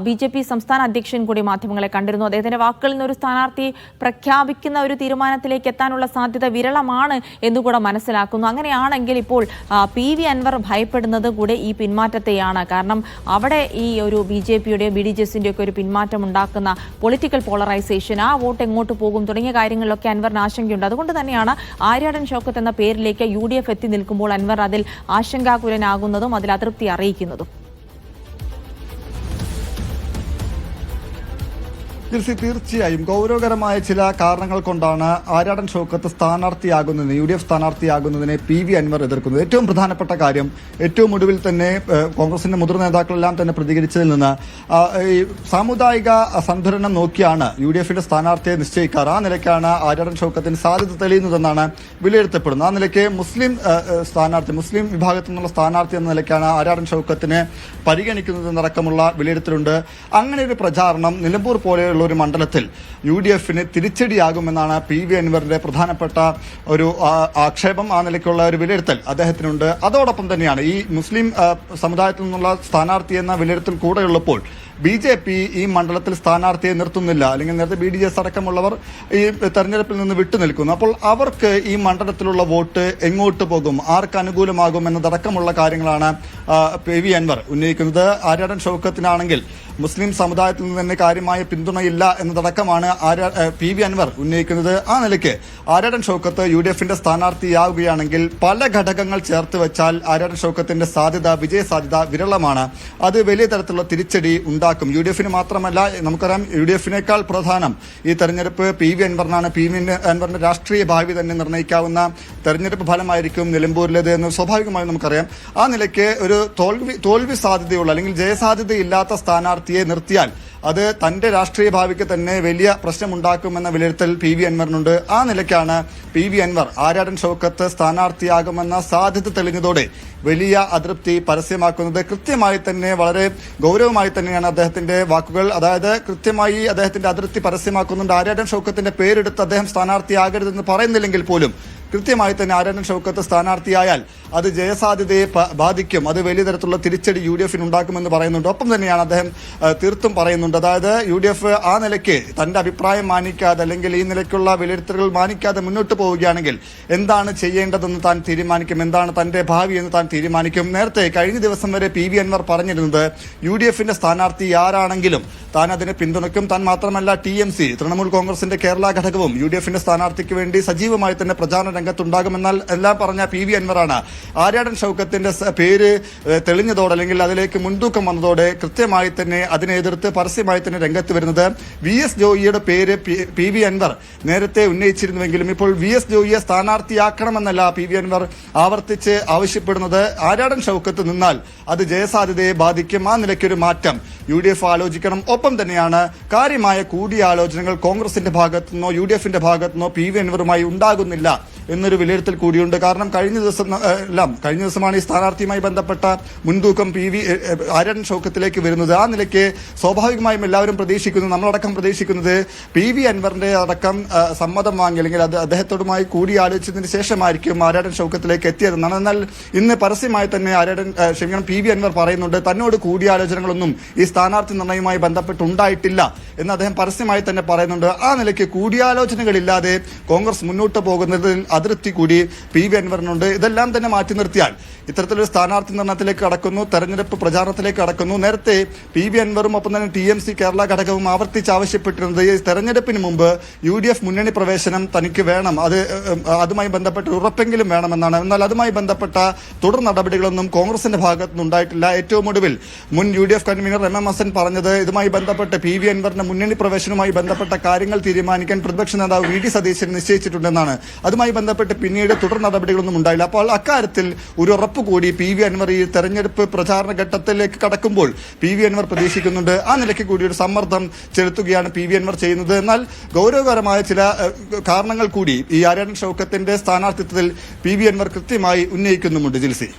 BJP സംസ്ഥാന അധ്യക്ഷൻ കൂടി മാധ്യമങ്ങളെ കണ്ടിരുന്നു. അദ്ദേഹത്തിന്റെ വാക്കുകളിൽ നിന്ന് ഒരു സ്ഥാനാർത്ഥി പ്രഖ്യാപിക്കുന്ന ഒരു തീരുമാനത്തിലേക്ക് എത്താനുള്ള സാധ്യത വിരളമാണ് എന്നുകൂടെ മനസ്സിലാക്കുന്നു. അങ്ങനെയാണെങ്കിൽ ഇപ്പോൾ PV അൻവർ ഭയപ്പെടുന്നത് കൂടെ ഈ പിന്മാറ്റത്തെയാണ്. കാരണം അവിടെ ഈ ഒരു BJPയുടെ BDJSന്റെ ഒക്കെ ഒരു പിന്മാറ്റം ഉണ്ടാക്കുന്ന പൊളിറ്റിക്കൽ പോളറൈസേഷൻ, ആ വോട്ട് എങ്ങോട്ട് പോകും തുടങ്ങിയ കാര്യങ്ങളിലൊക്കെ അൻവറിന് ആശങ്കയുണ്ട്. അതുകൊണ്ട് തന്നെയാണ് ആര്യാടൻ ഷൗക്കത്ത് എന്ന പേരിലേക്ക് UDF എത്തി നിൽക്കുമ്പോൾ അൻവർ അതിൽ ആശങ്കാകുലനാകുന്നതും അതിൽ അതൃപ്തി അറിയിക്കുന്നതും. തീർച്ചയായും ഗൗരവകരമായ ചില കാരണങ്ങൾ കൊണ്ടാണ് ആര്യാടൻ ഷൗക്കത്ത് സ്ഥാനാർത്ഥിയാകുന്നതിന് UDF സ്ഥാനാർത്ഥിയാകുന്നതിനെ PV അൻവർ എതിർക്കുന്നത്. ഏറ്റവും പ്രധാനപ്പെട്ട കാര്യം, ഏറ്റവും ഒടുവിൽ തന്നെ കോൺഗ്രസിന്റെ മുതിർന്ന നേതാക്കളെല്ലാം തന്നെ പ്രതികരിച്ചതിൽ നിന്ന് ഈ സാമുദായിക സന്തുലനം നോക്കിയാണ് UDFന്റെ സ്ഥാനാർത്ഥിയെ നിശ്ചയിക്കാറ്. ആ നിലയ്ക്കാണ് ആര്യാടൻ ഷൗക്കത്തിന് സാധ്യത തെളിയുന്നതെന്നാണ് വിലയിരുത്തപ്പെടുന്നത്. ആ നിലയ്ക്ക് മുസ്ലിം വിഭാഗത്തിൽ നിന്നുള്ള സ്ഥാനാർത്ഥി എന്ന നിലയ്ക്കാണ് ആര്യാടൻ ഷൗക്കത്തിനെ പരിഗണിക്കുന്നതെന്നടക്കമുള്ള വിലയിരുത്തലുണ്ട്. അങ്ങനെ ഒരു പ്രചാരണം നിലമ്പൂർ പോലെയുള്ള ഒരു മണ്ഡലത്തിൽ UDFന് തിരിച്ചടിയാകുമെന്നാണ് PV അൻവറിന്റെ പ്രധാനപ്പെട്ട ഒരു ആക്ഷേപം. ആ നിലയ്ക്കുള്ള ഒരു വിലയിരുത്തൽ അദ്ദേഹത്തിനുണ്ട്. അതോടൊപ്പം തന്നെയാണ് ഈ മുസ്ലിം സമുദായത്തിൽ നിന്നുള്ള സ്ഥാനാർത്ഥി എന്ന വിലയിരുത്തൽ കൂടെയുള്ളപ്പോൾ BJP ഈ മണ്ഡലത്തിൽ സ്ഥാനാർത്ഥിയെ നിർത്തുന്നില്ല, അല്ലെങ്കിൽ നേരത്തെ BDJS അടക്കമുള്ളവർ ഈ തെരഞ്ഞെടുപ്പിൽ നിന്ന് വിട്ടുനിൽക്കുന്നു. അപ്പോൾ അവർക്ക് ഈ മണ്ഡലത്തിലുള്ള വോട്ട് എങ്ങോട്ട് പോകും, ആർക്ക് അനുകൂലമാകും എന്നതടക്കമുള്ള കാര്യങ്ങളാണ് PV അൻവർ ഉന്നയിക്കുന്നത്. ആര്യാടൻ ഷൗക്കത്തിനാണെങ്കിൽ മുസ്ലിം സമുദായത്തിൽ നിന്ന് തന്നെ കാര്യമായ പിന്തുണയില്ല എന്നതടക്കമാണ് PV അൻവർ ഉന്നയിക്കുന്നത്. ആ നിലയ്ക്ക് ആര്യാടൻ ഷൗക്കത്ത് UDFന്റെ സ്ഥാനാർത്ഥിയാവുകയാണെങ്കിൽ പല ഘടകങ്ങൾ ചേർത്ത് വെച്ചാൽ ആര്യാടൻ ഷൗക്കത്തിന്റെ വിജയ സാധ്യത വിരളമാണ്. അത് വലിയ തരത്തിലുള്ള തിരിച്ചടി ഉണ്ടാക്കും. UDFന് മാത്രമല്ല, നമുക്കറിയാം UDFനേക്കാൾ പ്രധാനം ഈ തെരഞ്ഞെടുപ്പ് PV അൻവറിനാണ്. PV അൻവറിന്റെ രാഷ്ട്രീയ ഭാവി തന്നെ നിർണ്ണയിക്കാവുന്ന തെരഞ്ഞെടുപ്പ് ഫലമായിരിക്കും നിലമ്പൂരിലേത് എന്ന് സ്വാഭാവികമായും നമുക്കറിയാം. ആ നിലയ്ക്ക് ഒരു തോൽവി സാധ്യതയുള്ള അല്ലെങ്കിൽ ജയസാധ്യതയില്ലാത്ത സ്ഥാനാർത്ഥിയെ നിർത്തിയാൽ അത് തന്റെ രാഷ്ട്രീയ ഭാവിക്ക് തന്നെ വലിയ പ്രശ്നമുണ്ടാക്കുമെന്ന വിലയിരുത്തൽ PV അൻവറിനുണ്ട്. ആ നിലയ്ക്കാണ് PV അൻവർ ആര്യാടൻ ഷൗക്കത്ത് സ്ഥാനാർത്ഥിയാകുമെന്ന സാധ്യത തെളിഞ്ഞതോടെ വലിയ അതൃപ്തി പരസ്യമാക്കുന്നത്. കൃത്യമായി തന്നെ വളരെ ഗൗരവമായി തന്നെയാണ് അദ്ദേഹത്തിന്റെ വാക്കുകൾ. അതായത് കൃത്യമായി അദ്ദേഹത്തിന്റെ അതൃപ്തി പരസ്യമാക്കുന്നുണ്ട്. ആര്യാടൻ ഷൗക്കത്തിന്റെ പേരെടുത്ത് അദ്ദേഹം സ്ഥാനാർത്ഥിയാകരുതെന്ന് പറയുന്നില്ലെങ്കിൽ പോലും കൃത്യമായി തന്നെ ആര്യാടൻ ഷൗക്കത്ത് സ്ഥാനാർത്ഥിയായാൽ അത് ജയസാധ്യതയെ ബാധിക്കും, അത് വലിയ തരത്തിലുള്ള തിരിച്ചടി UDFന് ഉണ്ടാക്കുമെന്ന് പറയുന്നുണ്ട്. ഒപ്പം തന്നെയാണ് അദ്ദേഹം തീർത്തും പറയുന്നുണ്ട്, അതായത് UDF ആ നിലയ്ക്ക് തന്റെ അഭിപ്രായം മാനിക്കാതെ അല്ലെങ്കിൽ ഈ നിലയ്ക്കുള്ള വിലയിരുത്തലുകൾ മാനിക്കാതെ മുന്നോട്ട് പോവുകയാണെങ്കിൽ എന്താണ് ചെയ്യേണ്ടതെന്ന് താൻ തീരുമാനിക്കും, എന്താണ് തന്റെ ഭാവി എന്ന് താൻ തീരുമാനിക്കും. നേരത്തെ കഴിഞ്ഞ ദിവസം വരെ PV അൻവർ പറഞ്ഞിരുന്നത് UDFന്റെ സ്ഥാനാർത്ഥി ആരാണെങ്കിലും താൻ അതിനെ പിന്തുണയ്ക്കും. താൻ മാത്രമല്ല TMC തൃണമൂൽ കോൺഗ്രസിന്റെ കേരള ഘടകവും UDFന്റെ സ്ഥാനാർത്ഥിക്ക് വേണ്ടി സജീവമായി തന്നെ പ്രചാരണ രംഗത്തുണ്ടാകുമെന്നാൽ എല്ലാം പറഞ്ഞ PV അൻവറാണ് ആര്യാടൻ ഷൗക്കത്തിന്റെ പേര് തെളിഞ്ഞതോടെ അല്ലെങ്കിൽ അതിലേക്ക് മുൻതൂക്കം വന്നതോടെ കൃത്യമായി തന്നെ അതിനെ എതിർത്ത് പരസ്യമായി തന്നെ രംഗത്ത് വരുന്നത്. VS ജോയിയുടെ പേര് PV അൻവർ നേരത്തെ ഉന്നയിച്ചിരുന്നുവെങ്കിലും ഇപ്പോൾ VS ജോയിയെ സ്ഥാനാർത്ഥിയാക്കണമെന്നല്ല PV അൻവർ ആവർത്തിച്ച് ആവശ്യപ്പെടുന്നത്. ആര്യാടൻ ഷൗക്കത്ത് നിന്നാൽ അത് ജയസാധ്യതയെ ബാധിക്കും. ആ നിലയ്ക്കൊരു മാറ്റം UDF ആലോചിക്കണം. ഒപ്പം തന്നെയാണ് കാര്യമായ കൂടിയാലോചനകൾ കോൺഗ്രസിന്റെ ഭാഗത്തുനിന്നോ UDFന്റെ ഭാഗത്തുനിന്നോ PV അൻവറുമായി ഉണ്ടാകുന്നില്ല എന്നൊരു വിലയിരുത്തൽ കൂടിയുണ്ട്. കാരണം കഴിഞ്ഞ ദിവസമാണ് ഈ സ്ഥാനാർത്ഥിയുമായി ബന്ധപ്പെട്ട മുൻതൂക്കം ആര്യാടൻ ഷൗക്കത്തിലേക്ക് വരുന്നത്. ആ നിലയ്ക്ക് സ്വാഭാവികമായും എല്ലാവരും പ്രതീക്ഷിക്കുന്നു, നമ്മളടക്കം പ്രതീക്ഷിക്കുന്നത് PV അൻവറിന്റെ അടക്കം സമ്മതം വാങ്ങി അല്ലെങ്കിൽ അദ്ദേഹത്തോടുമായി കൂടിയാലോചിച്ചതിന് ശേഷമായിരിക്കും ആര്യാടൻ ഷൗക്കത്തിലേക്ക് എത്തിയതെന്നാണ്. എന്നാൽ ഇന്ന് പരസ്യമായി തന്നെ PV അൻവർ പറയുന്നുണ്ട് തന്നോട് കൂടിയാലോചനകളൊന്നും ഈ സ്ഥാനാർത്ഥി നിർണയവുമായി ബന്ധപ്പെട്ടുണ്ടായിട്ടില്ല എന്ന് അദ്ദേഹം പരസ്യമായി തന്നെ പറയുന്നുണ്ട്. ആ നിലയ്ക്ക് കൂടിയാലോചനകളില്ലാതെ കോൺഗ്രസ് മുന്നോട്ട് പോകുന്നതിൽ അതൃപ്തി കൂടി PV അൻവറിനുണ്ട്. ഇതെല്ലാം തന്നെ മാറ്റി നിർത്തിയാൽ ഇത്തരത്തിലൊരു സ്ഥാനാർത്ഥി നിർണയത്തിലേക്ക് കടക്കുന്നു, തെരഞ്ഞെടുപ്പ് പ്രചാരണത്തിലേക്ക് കടക്കുന്നു. നേരത്തെ PV അൻവറും ഒപ്പം തന്നെ TMC കേരള ഘടകവും ആവർത്തിച്ച് ആവശ്യപ്പെട്ടിരുന്നത് ഈ തെരഞ്ഞെടുപ്പിന് മുമ്പ് UDF മുന്നണി പ്രവേശനം തനിക്ക് വേണം, അതുമായി ബന്ധപ്പെട്ട് ഉറപ്പെങ്കിലും വേണമെന്നാണ്. എന്നാൽ അതുമായി ബന്ധപ്പെട്ട തുടർ നടപടികളൊന്നും കോൺഗ്രസിന്റെ ഭാഗത്തുനിന്ന് ഉണ്ടായിട്ടില്ല. ഏറ്റവും ഒടുവിൽ മുൻ UDF കൺവീനർ MM ഹസൻ പറഞ്ഞത് ഇതുമായി ബന്ധപ്പെട്ട് PV അൻവറിന്റെ മുന്നണി പ്രവേശനവുമായി ബന്ധപ്പെട്ട കാര്യങ്ങൾ തീരുമാനിക്കാൻ പ്രതിപക്ഷ നേതാവ് VD സതീശൻ നിശ്ചയിച്ചിട്ടുണ്ടെന്നാണ്. അതുമായി ബന്ധപ്പെട്ട് പിന്നീട് തുടർ നടപടികളൊന്നും ഉണ്ടായില്ല. അപ്പോൾ അക്കാര്യത്തിൽ ഒരു ഉറപ്പ് കൂടി PV അൻവർ ഈ തെരഞ്ഞെടുപ്പ് പ്രചാരണ ഘട്ടത്തിലേക്ക് കടക്കുമ്പോൾ PV അൻവർ പ്രതീക്ഷിക്കുന്നുണ്ട്. ആ നിലയ്ക്ക് കൂടി ഒരു സമ്മർദ്ദം ചെലുത്തുകയാണ് PV അൻവർ ചെയ്യുന്നത്. എന്നാൽ ഗൗരവകരമായ ചില കാരണങ്ങൾ കൂടി ഈ ആര്യാടൻ ഷൗക്കത്തിന്റെ സ്ഥാനാർത്ഥിത്വത്തിൽ PV അൻവർ കൃത്യമായി ഉന്നയിക്കുന്നുമുണ്ട്. ജിൽസി.